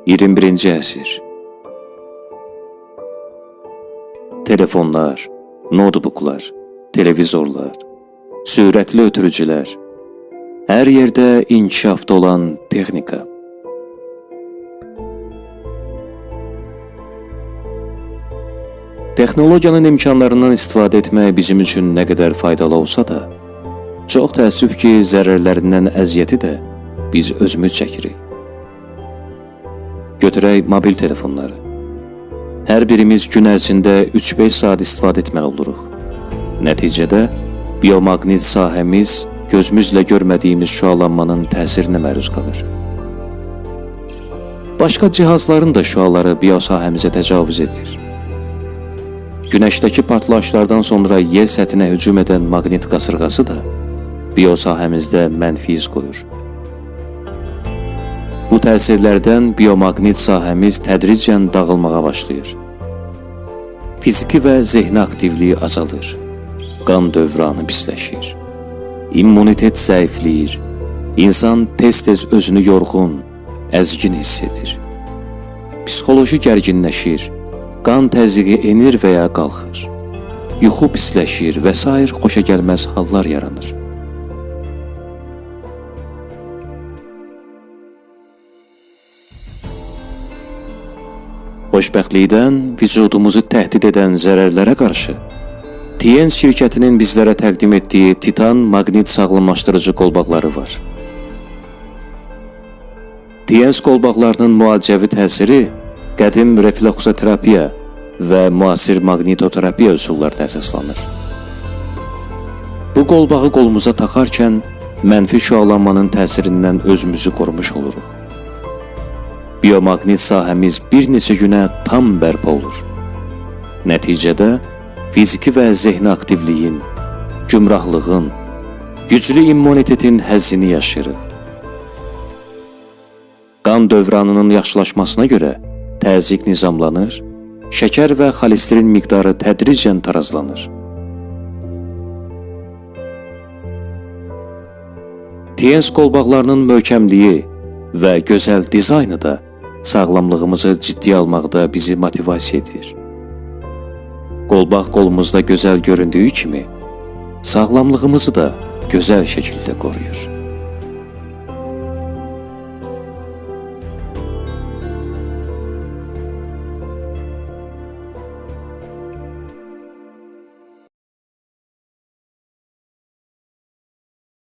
21-ci əsr. Telefonlar, notebooklar, televizorlar, sürətli ötürücülər, hər yerdə inkişafda olan texnika. Texnologiyanın imkanlarından istifadə etmək bizim üçün nə qədər faydalı olsa da, çox təəssüf ki, zərərlərindən əziyyəti də biz özümüz çəkirik. Götürək mobil telefonları. Hər birimiz gün ərzində 3-5 saat istifadə etməli oluruq. Nəticədə biomaqnit sahəmiz gözümüzlə görmədiyimiz şüalanmanın təsirinə məruz qalır. Başqa cihazların da şüaları biosahəmizə təcavüz edir. Günəşdəki partlayışlardan sonra yer səthinə hücum edən maqnit qasırğası da biosahəmizdə mənfi iz qoyur. Bu təsirlərdən biomaqnit sahəmiz tədricən dağılmağa başlayır. Fiziki və zehni aktivliyi azalır. Qan dövranı pisləşir. İmmunitet zəifləyir. İnsan tez-tez özünü yorğun, əzgin hiss edir. Psixoloji gərginləşir. Qan təzyiqi enir və ya qalxır. Yuxu pisləşir və sair xoşagəlməz hallar yaranır. Xoşbəxtlikdən vücudumuzu təhdid edən zərərlərə qarşı TNS şirkətinin bizlərə təqdim etdiyi titan maqnit sağlamlaşdırıcı qolbaqları var. TNS qolbaqlarının müalicəvi təsiri qədim refleksoterapiya və müasir maqnitoterapiya üsullarına əsaslanır. Bu qolbağı qolumuza taxarkən mənfi şüalanmanın təsirindən özümüzü qorumuş oluruq. Biomaqnit sahəmiz bir neçə günə tam bərpa olur. Nəticədə fiziki və zehni aktivliyin, gümrahlığın, güclü immunitetin həzzini yaşayırıq. Qan dövranının yaxşılaşmasına görə təzyiq nizamlanır, şəkər və xolesterin miqdarı tədricən tarazlanır. TNS qolbaqlarının möhkəmliyi və gözəl dizaynı da sağlamlığımızı ciddiyə almaqda bizi motivasiya edir. Qolbaq qolumuzda gözəl göründüyü kimi, sağlamlığımızı da gözəl şəkildə qoruyur.